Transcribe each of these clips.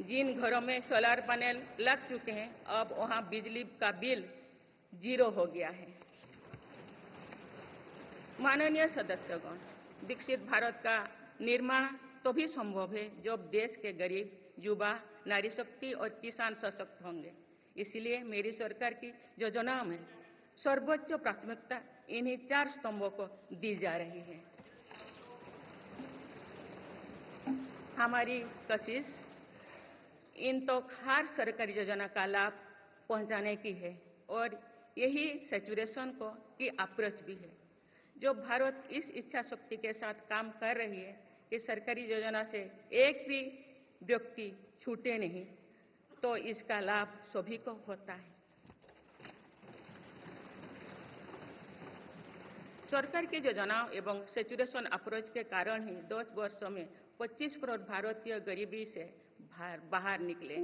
जिन घरों में solar panel लग चुके हैं, अब वहां बिजली का बिल 0 हो गया है। माननीय सदस्यगण, विकसित भारत का निर्माण तभी संभव है जब देश के गरीब, युवा, नारी शक्ति और किसान सशक्त होंगे। इसलिए मेरी सरकार की योजनाओं में सर्वोच्च प्राथमिकता इन्हीं 4 स्तंभों को दी जा रही है। हमारी कोशिश इन तो हर सरकारी योजना का लाभ पहुंचाने की है और यही सैचुरेशन को की अप्रोच भी है। जो भारत इस इच्छा शक्ति के साथ काम कर रही है कि सरकारी योजना से एक भी व्यक्ति छूटे नहीं, तो इसका लाभ सभी को होता है। सरकार की योजनाओं एवं सैचुरेशन अप्रोच के कारण ही 10 वर्षों में 25 करोड़ भारतीय गरीबी से बाहर निकले।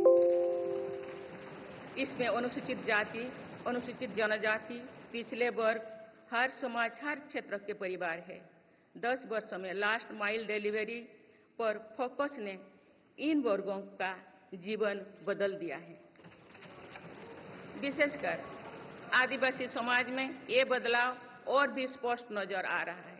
इसमें अनुसूचित जाति, अनुसूचित जनजाति, पिछले वर्ग, हर समाज, हर क्षेत्र के परिवार है। 10 वर्षों में लास्ट माइल डिलीवरी पर फोकस ने इन वर्गों का जीवन बदल दिया है। विशेषकर आदिवासी समाज में ये बदलाव और भी स्पष्ट नजर आ रहा है।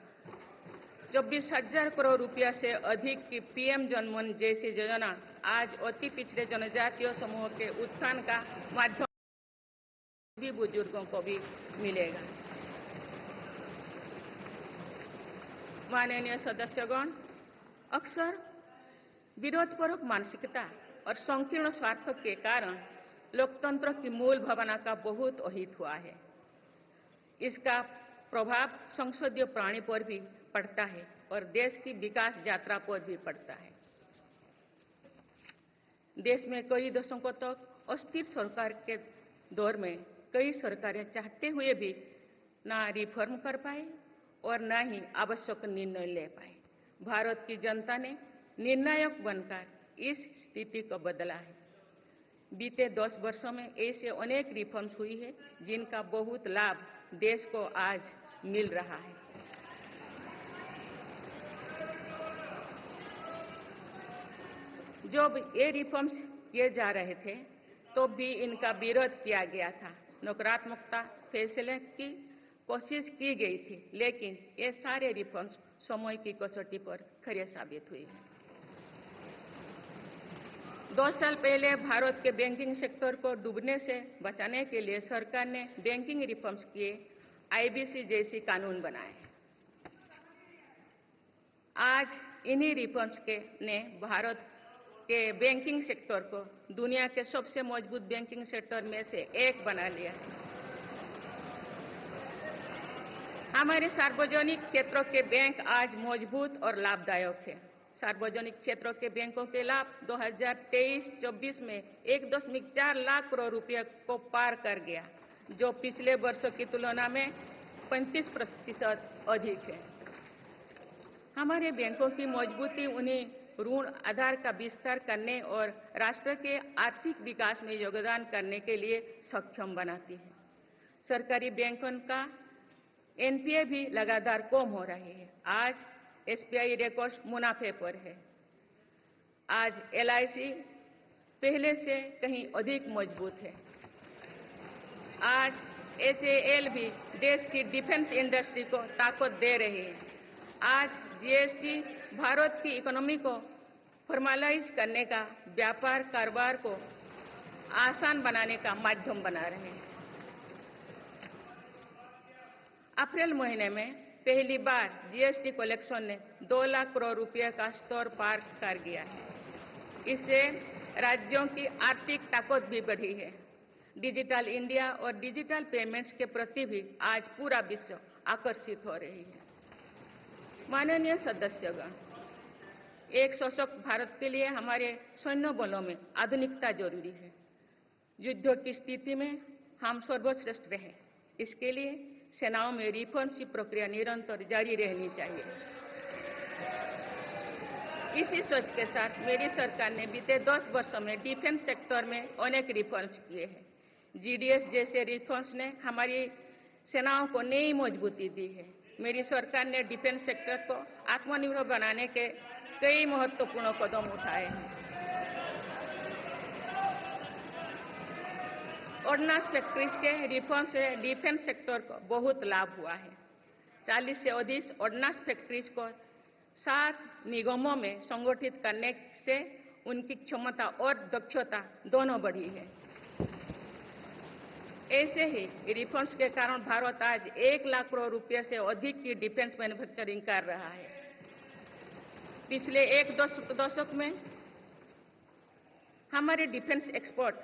24,000 करोड़ रुपया से अधिक की पीएम जनमन जैसी योजना आज अति पिछड़े जनजातीय समूह के उत्थान का माध्यम भी बुजुर्गों को भी मिलेगा। माननीय सदस्यगण, अक्सर विरोधपूर्वक मानसिकता और संकीर्ण स्वार्थ के कारण लोकतंत्र की मूल भावना का बहुत अहित हुआ है। इसका प्रभाव संसदीय प्राणी पर भी पड़ता है और देश की विकास यात्रा पर भी पड़ता है। देश में कई दशकों तक अस्थिर सरकार के दौर में कई सरकारें चाहते हुए भी ना रिफॉर्म कर पाए और ना ही आवश्यक निर्णय ले पाए। भारत की जनता ने निर्णायक बनकर इस स्थिति को बदला है। बीते 10 वर्षों में ऐसे अनेक रिफॉर्म्स हुई है जिनका बहुत लाभ देश को आज मिल रहा है। जब ये रिफॉर्म्स किए जा रहे थे तो भी इनका विरोध किया गया था। नकारात्मकता फैसले की कोशिश की गई थी, लेकिन ये सारे रिफॉर्म्स समय की कसौटी पर खरे साबित हुए हैं। 2 साल पहले भारत के बैंकिंग सेक्टर को डूबने से बचाने के लिए सरकार ने बैंकिंग रिफॉर्म्स किए, आईबीसी जैसी कानून बनाए। आज इन्हीं रिफॉर्म्स ने भारत के बैंकिंग सेक्टर को दुनिया के सबसे मजबूत बैंकिंग सेक्टर में से एक बना लिया है। हमारे सार्वजनिक क्षेत्रों के बैंक आज मजबूत और लाभदायक है। सार्वजनिक क्षेत्रों के बैंकों के लाभ 2023-24 में 1.4 लाख करोड़ रुपये को पार कर गया, जो पिछले वर्षों की तुलना में 35% अधिक है। हमारे बैंकों की मजबूती उन्हें ऋण आधार का विस्तार करने और राष्ट्र के आर्थिक विकास में योगदान करने के लिए सक्षम बनाती है। सरकारी बैंकों का एनपीए भी लगातार कम हो रही है। आज एसबीआई रिकॉर्ड मुनाफे पर है। आज एलआईसी पहले से कहीं अधिक मजबूत है। आज एचएएल भी देश की डिफेंस इंडस्ट्री को ताकत दे रही है। आज जीएसटी भारत की इकोनॉमी को फॉर्मलाइज करने का, व्यापार कारोबार को आसान बनाने का माध्यम बना रहे हैं। अप्रैल महीने में पहली बार जीएसटी कलेक्शन ने 2 लाख करोड़ रुपये का स्तर पार कर गया है। इससे राज्यों की आर्थिक ताकत भी बढ़ी है। डिजिटल इंडिया और डिजिटल पेमेंट्स के प्रति भी आज पूरा विश्व आकर्षित हो रही है। माननीय सदस्यगण, एक सशक्त भारत के लिए हमारे सैन्य बलों में आधुनिकता जरूरी है। युद्ध की स्थिति में हम सर्वश्रेष्ठ रहें, इसके लिए सेनाओं में रिफॉर्म की प्रक्रिया निरंतर जारी रहनी चाहिए। इसी सोच के साथ मेरी सरकार ने बीते 10 वर्षों में डिफेंस सेक्टर में अनेक रिफॉर्म्स किए हैं। जीडीएस जैसे रिफॉर्म्स ने हमारी सेनाओं को नई मजबूती दी है। मेरी सरकार ने डिफेंस सेक्टर को आत्मनिर्भर बनाने के कई महत्वपूर्ण कदम उठाए हैं। ऑर्डिनेंस फैक्ट्रीज के रिफॉर्म से डिफेंस सेक्टर को बहुत लाभ हुआ है। 40 से अधिक ऑर्डिनेंस फैक्ट्रीज को 7 निगमों में संगठित करने से उनकी क्षमता और दक्षता दोनों बढ़ी है। ऐसे ही रिफॉर्म्स के कारण भारत आज 1 लाख करोड़ रुपये से अधिक की डिफेंस मैन्युफैक्चरिंग कर रहा है। पिछले एक दशक में हमारे डिफेंस एक्सपोर्ट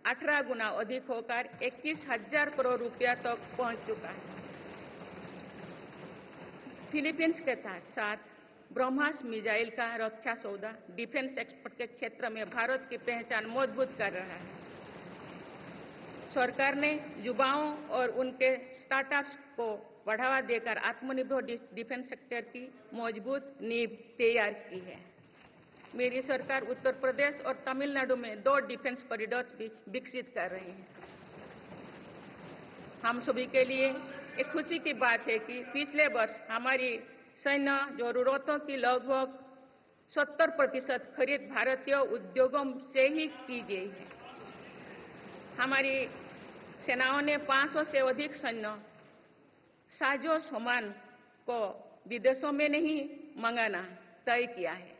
18 गुना अधिक होकर 21,000 करोड़ रुपया तक पहुंच चुका है। फिलीपींस के साथ ब्रह्मोस मिसाइल का रक्षा सौदा डिफेंस एक्सपोर्ट के क्षेत्र में भारत की पहचान मजबूत कर रहा है। सरकार ने युवाओं और उनके स्टार्टअप्स को बढ़ावा देकर आत्मनिर्भर डिफेंस सेक्टर की मजबूत नींव तैयार की है। मेरी सरकार उत्तर प्रदेश और तमिलनाडु में 2 डिफेंस कॉरिडोर्स भी विकसित कर रही है। हम सभी के लिए एक खुशी की बात है कि पिछले वर्ष हमारी सैन्य जरूरतों की लगभग 70% खरीद भारतीय उद्योगों से ही की गई है। हमारी सेनाओं ने 500 से अधिक सैन्य साजो सामान को विदेशों में नहीं मंगाना तय किया है।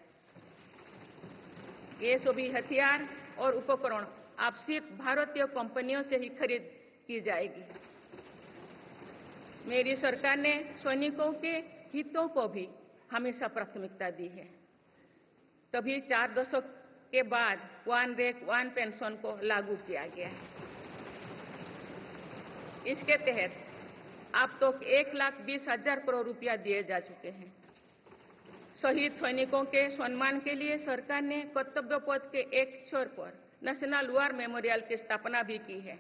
ये सभी हथियार और उपकरण अब सिर्फ भारतीय कंपनियों से ही खरीद की जाएगी। मेरी सरकार ने सैनिकों के हितों को भी हमेशा प्राथमिकता दी है। तभी 4 दशक के बाद वन रैंक वन पेंशन को लागू किया गया है। इसके तहत अब तक 1,20,000 करोड़ रुपया दिए जा चुके हैं। शहीद सैनिकों के सम्मान के लिए सरकार ने कर्तव्य पथ के एक छोर पर नेशनल वॉर मेमोरियल की स्थापना भी की है।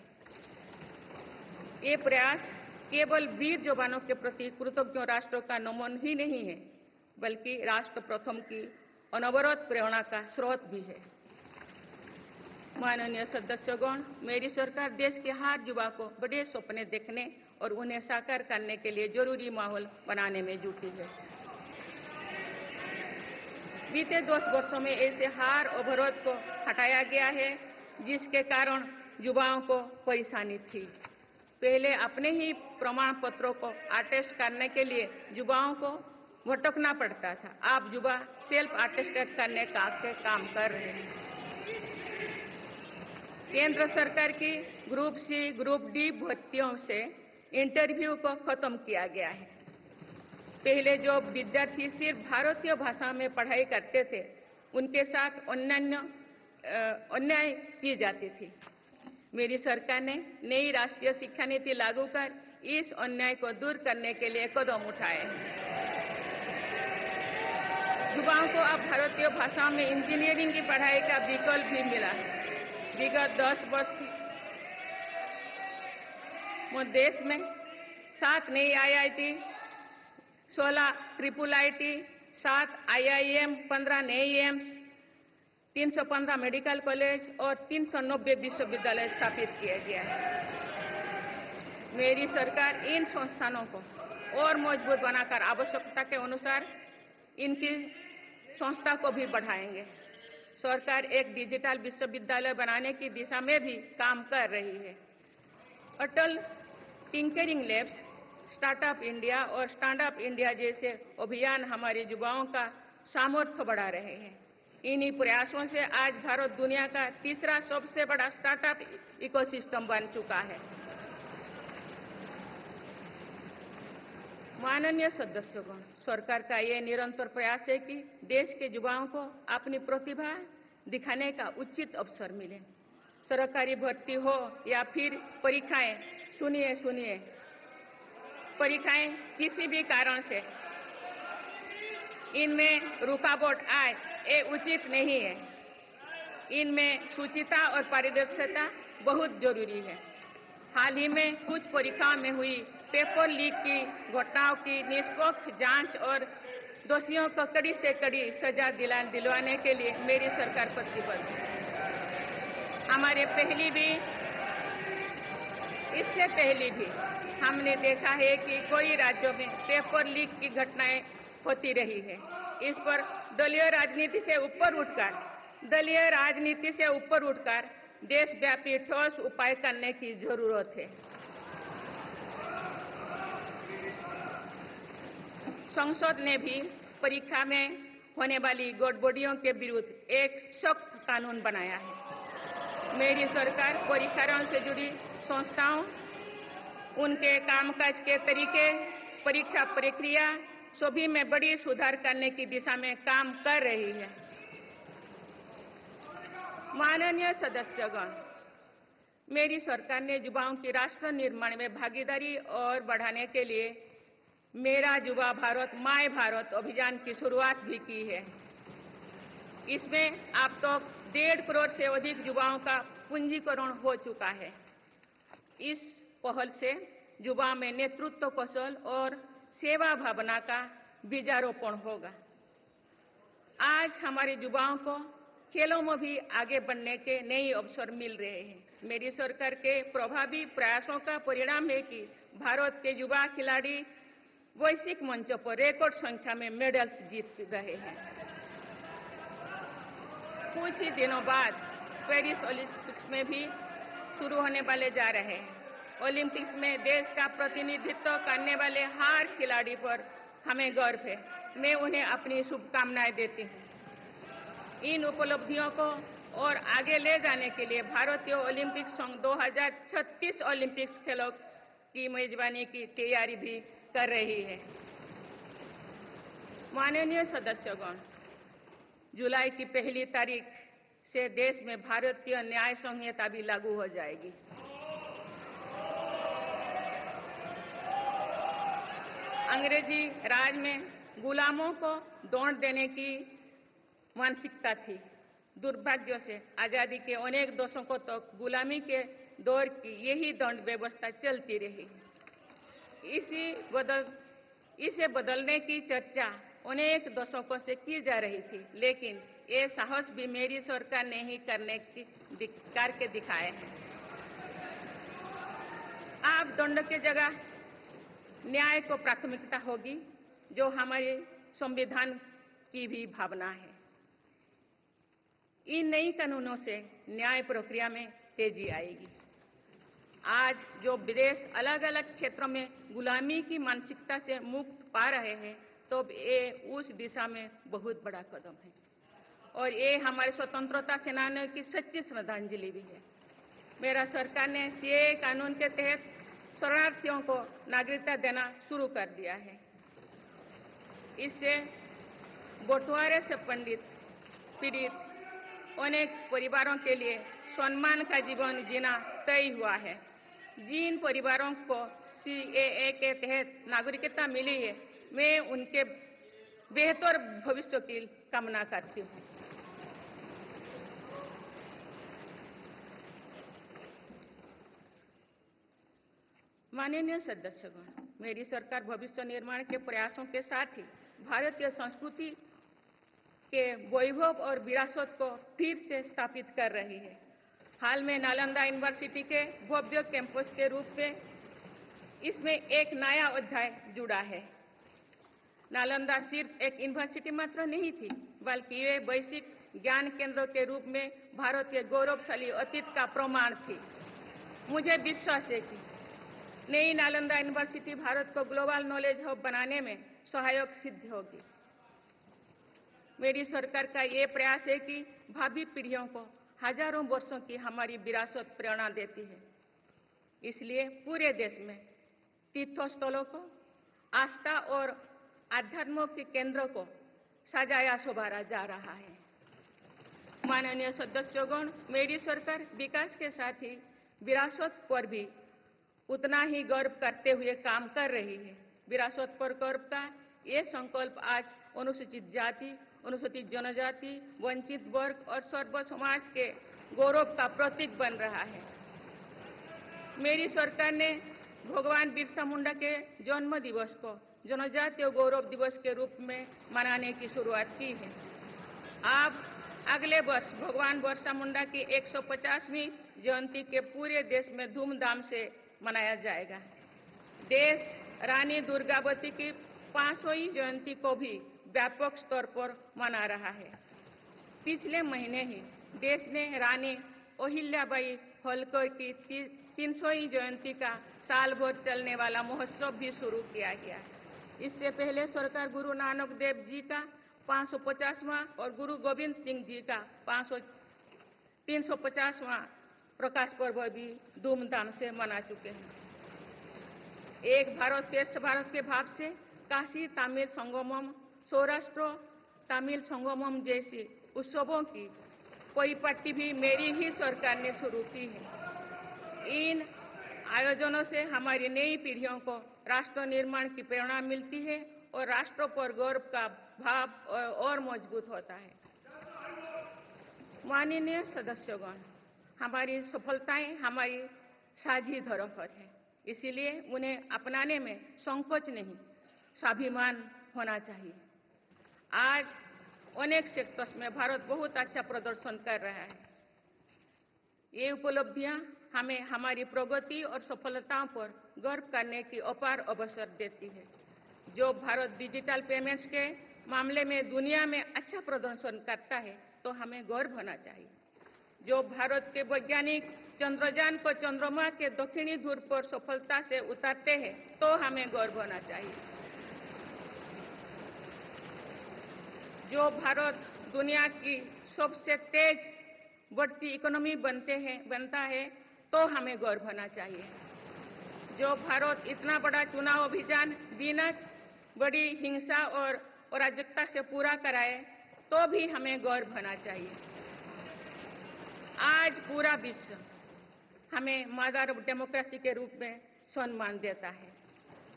ये प्रयास केवल वीर जवानों के प्रति कृतज्ञ राष्ट्र का नमन ही नहीं है, बल्कि राष्ट्र प्रथम की अनवरत प्रेरणा का स्रोत भी है। माननीय सदस्यगण, मेरी सरकार देश के हर युवा को बड़े सपने देखने और उन्हें साकार करने के लिए जरूरी माहौल बनाने में जुटी है। बीते 10 वर्षों में ऐसे हर अवरोध को हटाया गया है जिसके कारण युवाओं को परेशानी थी। पहले अपने ही प्रमाण पत्रों को अटेस्ट करने के लिए युवाओं को भटकना पड़ता था। अब युवा सेल्फ अटेस्टेड करने का काम कर रहे हैं। केंद्र सरकार की ग्रुप सी, ग्रुप डी भर्तियों से इंटरव्यू को खत्म किया गया है। पहले जो विद्यार्थी सिर्फ भारतीय भाषा में पढ़ाई करते थे, उनके साथ अन्याय की जाती थी। मेरी सरकार ने नई राष्ट्रीय शिक्षा नीति लागू कर इस अन्याय को दूर करने के लिए कदम उठाए हैं। युवाओं को अब भारतीय भाषा में इंजीनियरिंग की पढ़ाई का विकल्प भी मिला है। विगत 10 वर्ष में देश में 7 नई IIT, 16 IIIT, 7 IIM, 15 नए एम्स, 315 मेडिकल कॉलेज और 390 विश्वविद्यालय स्थापित किया गया है। मेरी सरकार इन संस्थानों को और मजबूत बनाकर आवश्यकता के अनुसार इनकी संस्था को भी बढ़ाएंगे। सरकार एक डिजिटल विश्वविद्यालय बनाने की दिशा में भी काम कर रही है। अटल टिंकरिंग लैब्स, स्टार्टअप इंडिया और स्टैंडअप इंडिया जैसे अभियान हमारे युवाओं का सामर्थ्य बढ़ा रहे हैं। इन्हीं प्रयासों से आज भारत दुनिया का तीसरा सबसे बड़ा स्टार्टअप इकोसिस्टम बन चुका है। माननीय सदस्यगण, सरकार का ये निरंतर प्रयास है कि देश के युवाओं को अपनी प्रतिभा दिखाने का उचित अवसर मिले। सरकारी भर्ती हो या फिर परीक्षाएं, सुनिए, परीक्षाएं किसी भी कारण से इनमें रुकावट आए, ये उचित नहीं है। इनमें शुचिता और पारदर्शिता बहुत जरूरी है। हाल ही में कुछ परीक्षाओं में हुई पेपर लीक की घटनाओं की निष्पक्ष जांच और दोषियों को कड़ी से कड़ी सजा दिलवाने के लिए मेरी सरकार प्रतिबद्ध है। इससे पहले भी हमने देखा है कि कई राज्यों में पेपर लीक की घटनाएं होती रही है। इस पर दलीय राजनीति से ऊपर उठकर देशव्यापी ठोस उपाय करने की जरूरत है। संसद ने भी परीक्षा में होने वाली गड़बड़ियों के विरुद्ध एक सख्त कानून बनाया है। मेरी सरकार परीक्षाओं से जुड़ी संस्थाओं, उनके कामकाज के तरीके, परीक्षा प्रक्रिया सभी में बड़ी सुधार करने की दिशा में काम कर रही है। माननीय सदस्यगण, मेरी सरकार ने युवाओं की राष्ट्र निर्माण में भागीदारी और बढ़ाने के लिए मेरा युवा भारत माय भारत अभियान की शुरुआत भी की है। इसमें अब तक 1.5 करोड़ से अधिक युवाओं का पंजीकरण हो चुका है। इस पहल से युवाओं में नेतृत्व कौशल और सेवा भावना का बीजारोपण होगा। आज हमारे युवाओं को खेलों में भी आगे बढ़ने के नए अवसर मिल रहे हैं। मेरी सरकार के प्रभावी प्रयासों का परिणाम है कि भारत के युवा खिलाड़ी वैश्विक मंचों पर रिकॉर्ड संख्या में मेडल्स जीत रहे हैं। कुछ ही दिनों बाद पेरिस ओलंपिक्स में भी शुरू होने वाले जा रहे हैं। ओलंपिक्स में देश का प्रतिनिधित्व करने वाले हर खिलाड़ी पर हमें गर्व है। मैं उन्हें अपनी शुभकामनाएं देती हूँ। इन उपलब्धियों को और आगे ले जाने के लिए भारतीय ओलंपिक संघ 2036 ओलंपिक्स खेलों की मेजबानी की तैयारी भी कर रही है। माननीय सदस्यगण, जुलाई की 1 तारीख से देश में भारतीय न्याय संहिता भी लागू हो जाएगी। अंग्रेजी राज में गुलामों को दौड़ देने की मानसिकता थी। दुर्भाग्य से आजादी के अनेक दशकों तक गुलामी के दौर की यही दंड व्यवस्था चलती रही। इसे बदलने की चर्चा अनेक दशकों से की जा रही थी, लेकिन ये साहस भी मेरी सरकार ने ही करके दिखाए हैं। अब दंड की जगह न्याय को प्राथमिकता होगी, जो हमारे संविधान की भी भावना है। इन नई कानूनों से न्याय प्रक्रिया में तेजी आएगी। आज जो देश अलग अलग क्षेत्रों में गुलामी की मानसिकता से मुक्त पा रहे हैं, तो ये उस दिशा में बहुत बड़ा कदम है और ये हमारे स्वतंत्रता सेनानियों की सच्ची श्रद्धांजलि भी है। मेरा सरकार ने सीएए कानून के तहत शरणार्थियों को नागरिकता देना शुरू कर दिया है। इससे बंटवारे से पीड़ित अनेक परिवारों के लिए सम्मान का जीवन जीना तय हुआ है। जिन परिवारों को सीएए के तहत नागरिकता मिली है, मैं उनके बेहतर भविष्य की कामना करती हूँ। माननीय सदस्यगण, मेरी सरकार भविष्य निर्माण के प्रयासों के साथ ही भारतीय संस्कृति के वैभव और विरासत को फिर से स्थापित कर रही है। हाल में नालंदा यूनिवर्सिटी के भव्य कैंपस के रूप में इसमें एक नया अध्याय जुड़ा है। नालंदा सिर्फ एक यूनिवर्सिटी मात्र नहीं थी, बल्कि ये वैश्विक ज्ञान केंद्र के रूप में भारत के गौरवशाली अतीत का प्रमाण थी। मुझे विश्वास है कि नई नालंदा यूनिवर्सिटी भारत को ग्लोबल नॉलेज हब बनाने में सहायक सिद्ध होगी। मेरी सरकार का ये प्रयास है कि भावी पीढ़ियों को हजारों वर्षों की हमारी विरासत प्रेरणा देती है। इसलिए पूरे देश में तीर्थस्थलों को, आस्था और आध्यात्म के केंद्रों को सजाया संवारा जा रहा है। माननीय सदस्यगण, मेरी सरकार विकास के साथ ही विरासत पर भी उतना ही गर्व करते हुए काम कर रही है। विरासत पर गर्व का ये संकल्प आज अनुसूचित जाति, अनुसूचित जनजाति, वंचित वर्ग और सर्व समाज के गौरव का प्रतीक बन रहा है। मेरी सरकार ने भगवान बिरसा मुंडा के जन्म दिवस को जनजातीय गौरव दिवस के रूप में मनाने की शुरुआत की है। अब अगले वर्ष भगवान बिरसा मुंडा की 150वीं जयंती के पूरे देश में धूमधाम से मनाया जाएगा। देश रानी दुर्गावती की 500वीं जयंती को भी व्यापक स्तर पर मना रहा है। पिछले महीने ही देश ने रानी अहिल्याबाई होलकर की 300वीं जयंती का साल भर चलने वाला महोत्सव भी शुरू किया गया है। इससे पहले सरकार गुरु नानक देव जी का 550वां और गुरु गोविंद सिंह जी का 350वां प्रकाश पर्व भी धूमधाम से मना चुके हैं। एक भारत श्रेष्ठ भारत के भाव से काशी तमिल संगमम, सौराष्ट्र तमिल संगमम जैसी उत्सवों की परिपाटी भी मेरी ही सरकार ने शुरू की है। इन आयोजनों से हमारी नई पीढ़ियों को राष्ट्र निर्माण की प्रेरणा मिलती है और राष्ट्र पर गौरव का भाव और मजबूत होता है। माननीय सदस्यगण, हमारी सफलताएं हमारी साझी धरोहर है, इसीलिए उन्हें अपनाने में संकोच नहीं, स्वाभिमान होना चाहिए। आज अनेक सेक्टर्स में भारत बहुत अच्छा प्रदर्शन कर रहा है। ये उपलब्धियां हमें हमारी प्रगति और सफलताओं पर गर्व करने की अपार अवसर देती है। जो भारत डिजिटल पेमेंट्स के मामले में दुनिया में अच्छा प्रदर्शन करता है, तो हमें गर्व होना चाहिए। जो भारत के वैज्ञानिक चंद्रयान को चंद्रमा के दक्षिणी ध्रुव पर सफलता से उतारते हैं, तो हमें गर्व होना चाहिए। जो भारत दुनिया की सबसे तेज बढ़ती इकोनॉमी बनता है, तो हमें गर्व होना चाहिए। जो भारत इतना बड़ा चुनाव अभियान बिना बड़ी हिंसा और अराजकता से पूरा कराए, तो भी हमें गर्व होना चाहिए। आज पूरा विश्व हमें मदर ऑफ डेमोक्रेसी के रूप में सम्मान देता है।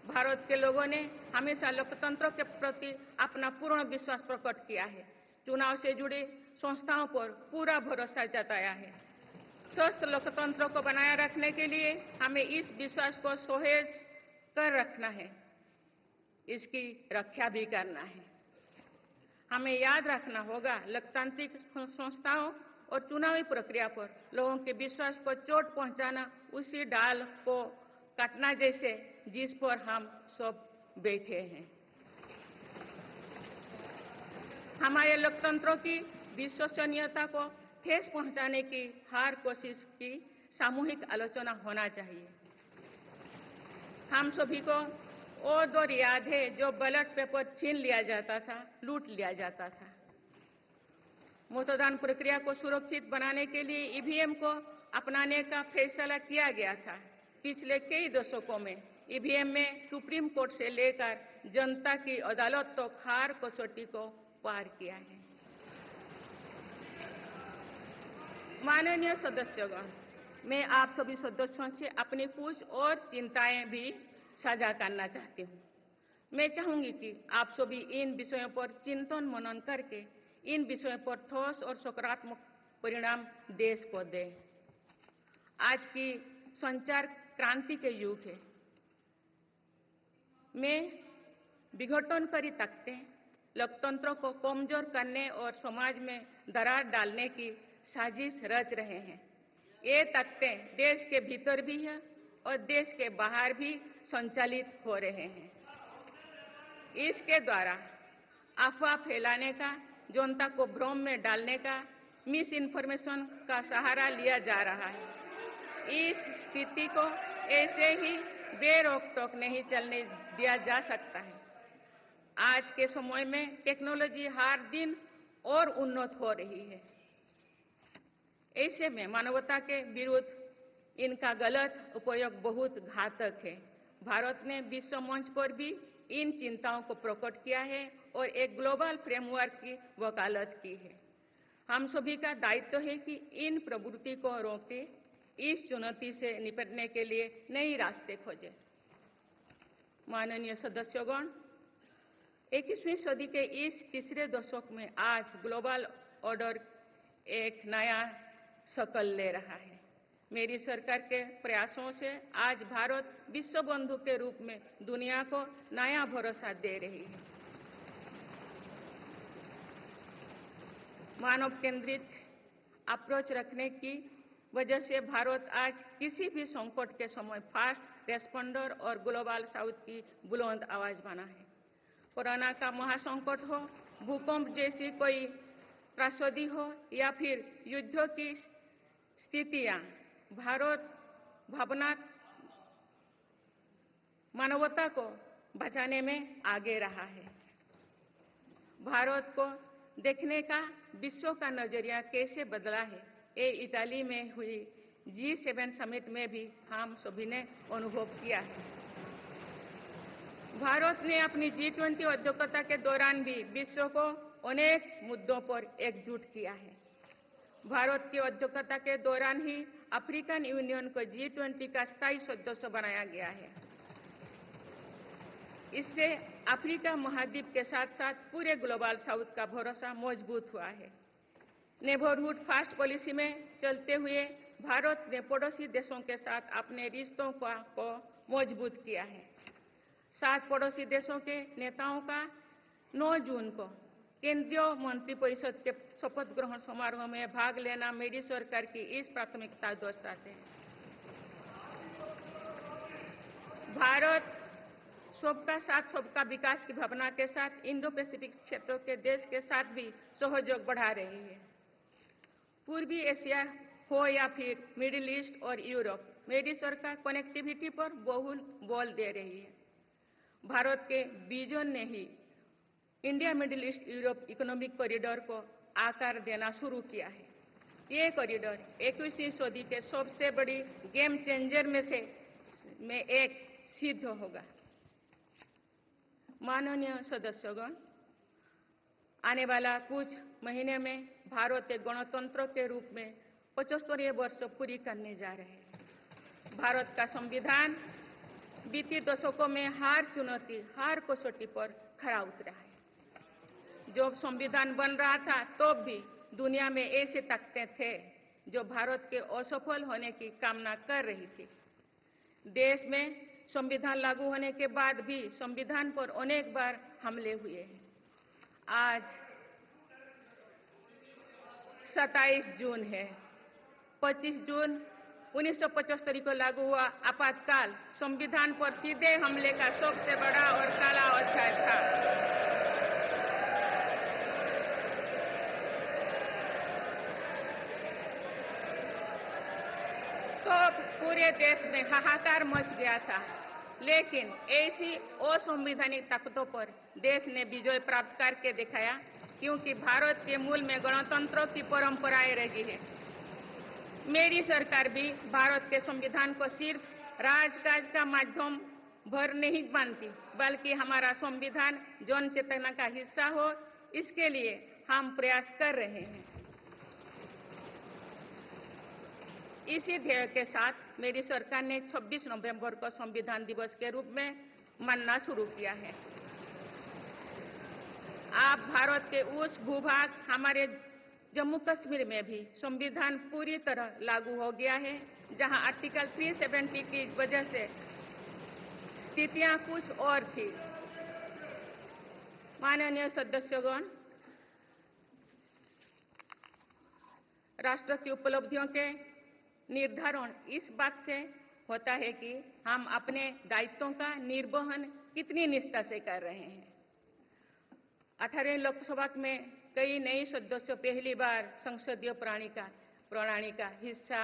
भारत के लोगों ने हमेशा लोकतंत्र के प्रति अपना पूर्ण विश्वास प्रकट किया है। चुनाव से जुड़ी संस्थाओं पर पूरा भरोसा जताया है। स्वस्थ लोकतंत्र को बनाए रखने के लिए हमें इस विश्वास को सुसहेज कर रखना है, इसकी रक्षा भी करना है। हमें याद रखना होगा, लोकतांत्रिक संस्थाओं और चुनावी प्रक्रिया पर लोगों के विश्वास को चोट पहुंचाना उसी डाल को काटना जैसे जिस पर हम सब बैठे हैं। हमारे लोकतंत्रों की विश्वसनीयता को ठेस पहुंचाने की हर कोशिश की सामूहिक आलोचना होना चाहिए। हम सभी को वो दौर याद है जो बैलेट पेपर छीन लिया जाता था, लूट लिया जाता था। मतदान प्रक्रिया को सुरक्षित बनाने के लिए ईवीएम को अपनाने का फैसला किया गया था। पिछले कई दशकों में ईवीएम में सुप्रीम कोर्ट से लेकर जनता की अदालत तक हर कसौटी को पार किया है। माननीय सदस्यगण, मैं आप सभी सदस्यों से अपनी कुछ और चिंताएं भी साझा करना चाहती हूँ। मैं चाहूंगी कि आप सभी इन विषयों पर चिंतन मनन करके इन विषयों पर ठोस और सकारात्मक परिणाम देश को दें। आज की संचार क्रांति के युग है में विघटनकारी ताकतें लोकतंत्र को कमजोर करने और समाज में दरार डालने की साजिश रच रहे हैं। ये ताकतें देश के भीतर भी है और देश के बाहर भी संचालित हो रहे हैं। इसके द्वारा अफवाह फैलाने का, जनता को भ्रम में डालने का, मिस इन्फॉर्मेशन का सहारा लिया जा रहा है। इस स्थिति को ऐसे ही बेरोक-टोक नहीं चलने दिया जा सकता है। आज के समय में टेक्नोलॉजी हर दिन और उन्नत हो रही है। ऐसे में मानवता के विरुद्ध इनका गलत उपयोग बहुत घातक है। भारत ने विश्व मंच पर भी इन चिंताओं को प्रकट किया है और एक ग्लोबल फ्रेमवर्क की वकालत की है। हम सभी का दायित्व है कि इन प्रवृत्ति को रोके, इस चुनौती से निपटने के लिए नए रास्ते खोजें। माननीय सदस्यगण, 21वीं सदी के इस तीसरे दशक में आज ग्लोबल ऑर्डर एक नया शक्ल ले रहा है। मेरी सरकार के प्रयासों से आज भारत विश्व बंधु के रूप में दुनिया को नया भरोसा दे रही है। मानव केंद्रित अप्रोच रखने की वजह से भारत आज किसी भी संकट के समय फास्ट रेस्पॉन्डर और ग्लोबल साउथ की बुलंद आवाज बना है। कोरोना का महासंकट हो, भूकंप जैसी कोई त्रासदी हो या फिर युद्धों की स्थितियां भारत भावना मानवता को बचाने में आगे रहा है। भारत को देखने का विश्व का नजरिया कैसे बदला है, ये इटाली में हुई G7 समिट में भी हम सभी ने अनुभव किया है। भारत ने अपनी G20 अध्यक्षता के दौरान भी विश्व को अनेक मुद्दों पर एकजुट किया है। भारत की अध्यक्षता के दौरान ही अफ्रीकन यूनियन को G20 का स्थायी सदस्य बनाया गया है। इससे अफ्रीका महाद्वीप के साथ साथ पूरे ग्लोबल साउथ का भरोसा मजबूत हुआ है। नेबरहुड फर्स्ट पॉलिसी में चलते हुए भारत ने पड़ोसी देशों के साथ अपने रिश्तों को मजबूत किया है। 7 पड़ोसी देशों के नेताओं का 9 जून को केंद्रीय मंत्रिपरिषद के शपथ ग्रहण समारोह में भाग लेना मेरी सरकार की इस प्राथमिकता दर्शाते हैं। भारत सबका साथ सबका विकास की भावना के साथ इंडो पैसिफिक क्षेत्र के देश के साथ भी सहयोग बढ़ा रही है। पूर्वी एशिया हो या फिर मिडिल ईस्ट और यूरोप, मेरी सरकार कनेक्टिविटी पर बहुल बल दे रही है। भारत के विजन ने ही India Middle East Europe economic corridor को आकार देना शुरू किया है। ये कॉरिडोर 21वीं सदी के सबसे बड़ी गेम चेंजर में एक सिद्ध होगा। माननीय सदस्यगण, आने वाला कुछ महीने में भारत एक गणतंत्र के रूप में 75वें वर्ष पूरी करने जा रहे हैं। भारत का संविधान बीते दशकों में हर चुनौती, हर कसौटी पर खरा उतरा है। जब संविधान बन रहा था तो भी दुनिया में ऐसे ताकतें थे जो भारत के असफल होने की कामना कर रही थी। देश में संविधान लागू होने के बाद भी संविधान पर अनेक बार हमले हुए हैं। आज 27 जून है। 25 जून 1975 को लागू हुआ आपातकाल संविधान पर सीधे हमले का सबसे बड़ा और काला अध्याय था। तो पूरे देश में हाहाकार मच गया था, लेकिन ऐसी असंवैधानिक ताकतों पर देश ने विजय प्राप्त करके दिखाया, क्योंकि भारत के मूल में गणतंत्र की परंपराएं रही है। मेरी सरकार भी भारत के संविधान को सिर्फ राजकाज का माध्यम भर नहीं मानती, बल्कि हमारा संविधान जन चेतना का हिस्सा हो, इसके लिए हम प्रयास कर रहे हैं। इसी ध्येय के साथ मेरी सरकार ने 26 नवंबर को संविधान दिवस के रूप में मानना शुरू किया है। अब भारत के उस भूभाग हमारे जम्मू कश्मीर में भी संविधान पूरी तरह लागू हो गया है, जहां आर्टिकल 370 की वजह से स्थितियां कुछ और थी। माननीय सदस्यगण, राष्ट्र की उपलब्धियों के निर्धारण इस बात से होता है कि हम अपने दायित्वों का निर्वहन कितनी निष्ठा से कर रहे हैं। 18 लोकसभा में कई नए सदस्य पहली बार संसदीय प्रणाली का हिस्सा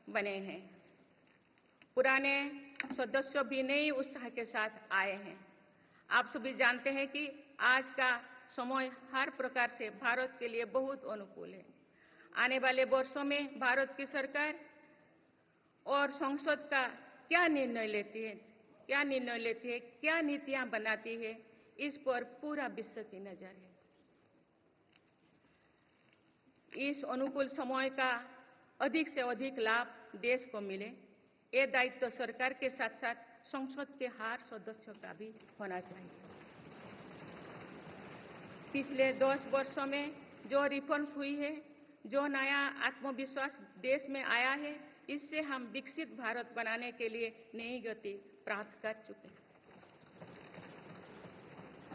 बने हैं। पुराने सदस्य भी नए उत्साह के साथ आए हैं। आप सभी जानते हैं कि आज का समय हर प्रकार से भारत के लिए बहुत अनुकूल है। आने वाले वर्षों में भारत की सरकार और संसद का क्या निर्णय लेती है, क्या नीतियां बनाती है, इस पर पूरा विश्व की नजर है। इस अनुकूल समय का अधिक से अधिक लाभ देश को मिले, ये दायित्व सरकार के साथ साथ संसद के हर सदस्यों का भी होना चाहिए। पिछले 10 वर्षों में जो रिफॉर्म्स हुई है, जो नया आत्मविश्वास देश में आया है, इससे हम विकसित भारत बनाने के लिए नई गति प्राप्त कर चुके हैं।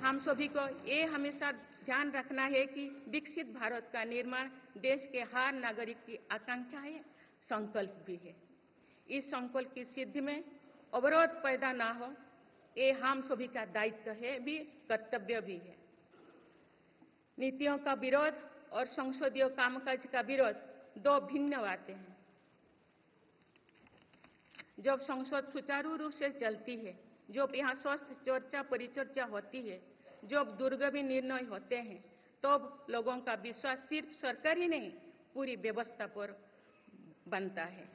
हम सभी को ये हमेशा ध्यान रखना है कि विकसित भारत का निर्माण देश के हर नागरिक की आकांक्षा है, संकल्प भी है। इस संकल्प की सिद्धि में अवरोध पैदा ना हो, ये हम सभी का दायित्व है भी, कर्तव्य भी है। नीतियों का विरोध और संसदीय कामकाज का विरोध दो भिन्न बातें हैं। जब संसद सुचारू रूप से चलती है, जब यहाँ स्वस्थ चर्चा परिचर्चा होती है, जब दूरगामी निर्णय होते हैं, तब लोगों का विश्वास सिर्फ सरकार ही नहीं, पूरी व्यवस्था पर बनता है।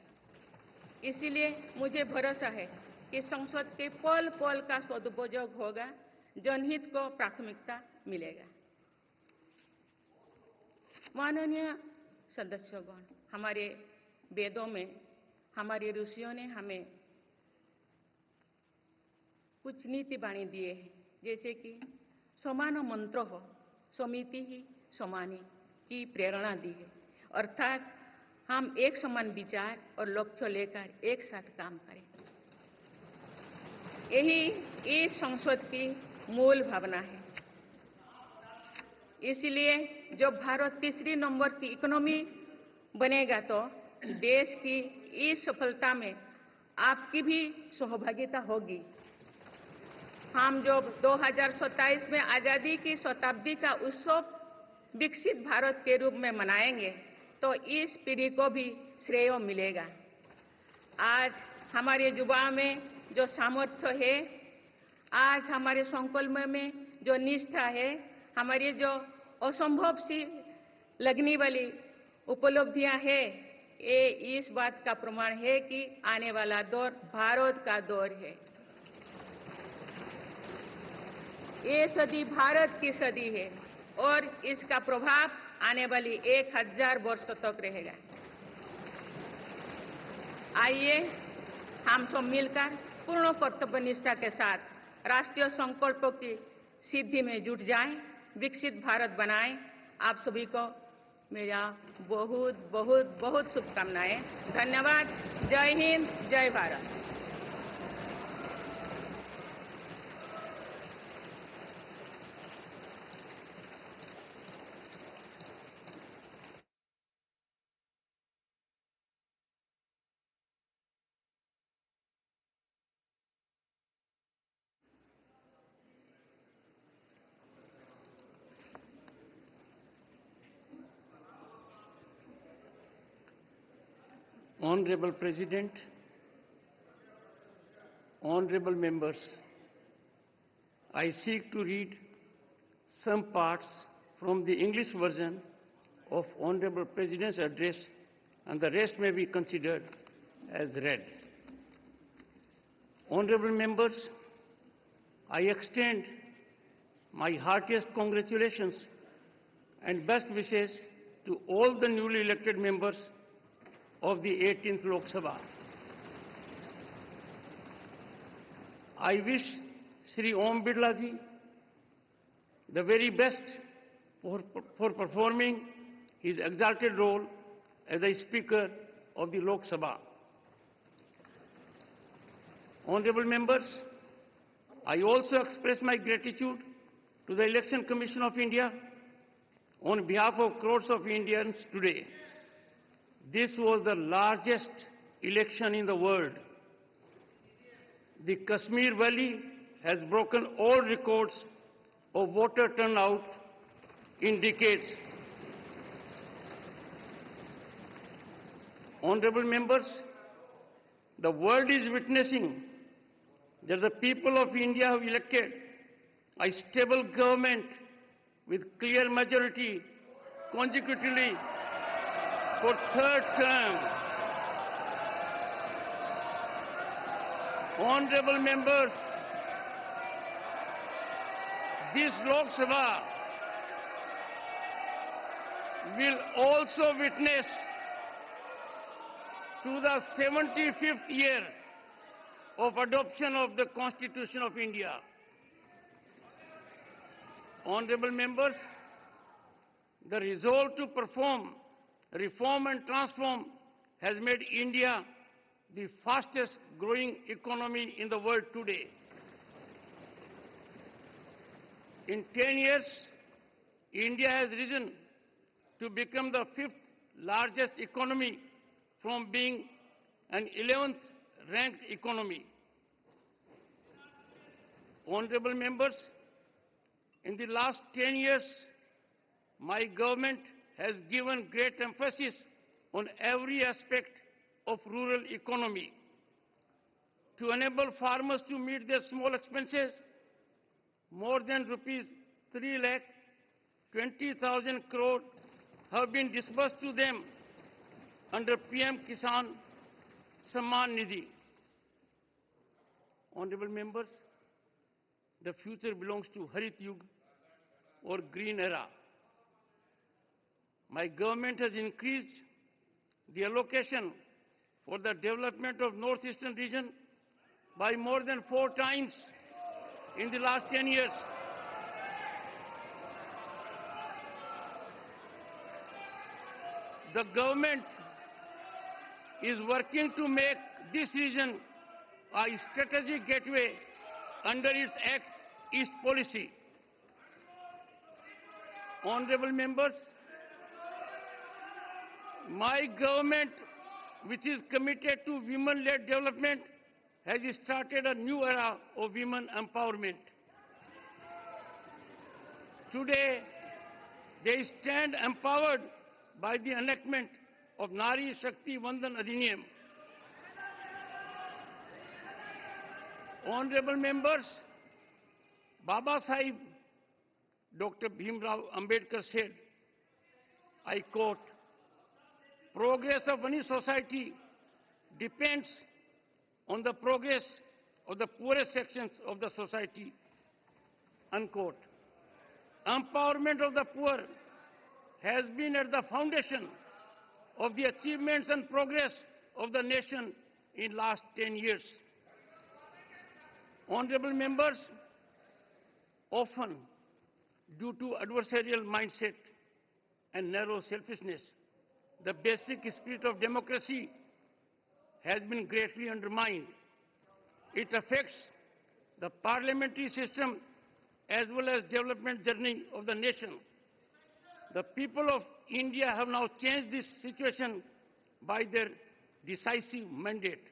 इसलिए मुझे भरोसा है कि संसद के पल पल का सदुपयोग होगा, जनहित को प्राथमिकता मिलेगा। माननीय सदस्यगण, हमारे वेदों में हमारे ऋषियों ने हमें कुछ नीति वाणी दिए हैं, जैसे कि समान मंत्र हो समिति ही समानी की प्रेरणा दी है, अर्थात हम एक समान विचार और लक्ष्य लेकर एक साथ काम करें। यही इस संसद की मूल भावना है। इसलिए जब भारत तीसरी नंबर की इकोनॉमी बनेगा तो देश की इस सफलता में आपकी भी सहभागिता होगी। हम जब 2027 में आजादी की शताब्दी का उत्सव विकसित भारत के रूप में मनाएंगे तो इस पीढ़ी को भी श्रेय मिलेगा। आज हमारे युवाओं में जो सामर्थ्य है, आज हमारे संकल्प में जो निष्ठा है, हमारी जो असंभव सी लगने वाली उपलब्धियां हैं, ये इस बात का प्रमाण है कि आने वाला दौर भारत का दौर है। ये सदी भारत की सदी है और इसका प्रभाव आने वाली 1000 वर्ष तक रहेगा। आइए हम सब मिलकर पूर्ण कर्तव्यनिष्ठा के साथ राष्ट्रीय संकल्पों की सिद्धि में जुट जाएं, विकसित भारत बनाएं। आप सभी को मेरा बहुत बहुत बहुत शुभकामनाएं। धन्यवाद। जय हिंद, जय Bharat. Honorable President, honorable members, I seek to read some parts from the English version of Honorable President's address, and the rest may be considered as read. Honorable members, I extend my heartiest congratulations and best wishes to all the newly elected members of the 18th Lok Sabha. I wish Shri Om Birla ji the very best for performing his exalted role as the Speaker of the Lok Sabha. Honorable members, I also express my gratitude to the Election Commission of India on behalf of crores of Indians today. This was the largest election in the world. The Kashmir Valley has broken all records of voter turnout in decades. Honorable members, the world is witnessing that the people of India have elected a stable government with clear majority consecutively for third term. Honorable members, this Lok Sabha will also witness to the 75th year of adoption of the Constitution of India. Honorable members, the resolve to perform, reform and transform has made India the fastest growing economy in the world today. In 10 years, India has risen to become the 5th largest economy from being an 11th ranked economy. Honorable members, in the last 10 years, my government has given great emphasis on every aspect of rural economy. to enable farmers to meet their small expenses. More than rupees 3,20,000 crore have been disbursed to them under PM Kisan Samman Nidhi. Honorable members, the future belongs to Harit Yug or Green Era. My government has increased the allocation for the development of Northeastern region by more than 4 times in the last 10 years. The government is working to make this region a strategic gateway under its Act East policy. Honorable members, my government, which is committed to women-led development, has started a new era of women empowerment. Today, they stand empowered by the enactment of Nari Shakti Vandan Adhiniyam. Honorable members, Baba Sahib Dr. Bhimrao Ambedkar said, I quote, "Progress of any society depends on the progress of the poorest sections of the society," unquote. Empowerment of the poor has been at the foundation of the achievements and progress of the nation in last 10 years. Honorable members, often due to adversarial mindset and narrow selfishness, the basic spirit of democracy has been greatly undermined. It affects the parliamentary system as well as development journey of the nation. The people of India have now changed this situation by their decisive mandate.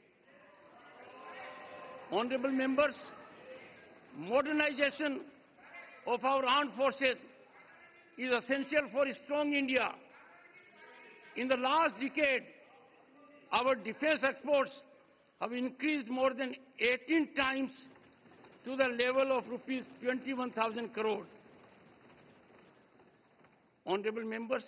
Honorable members, modernization of our armed forces is essential for a strong India. In the last decade, our defense exports have increased more than 18 times to the level of rupees 21,000 crore. Honorable members,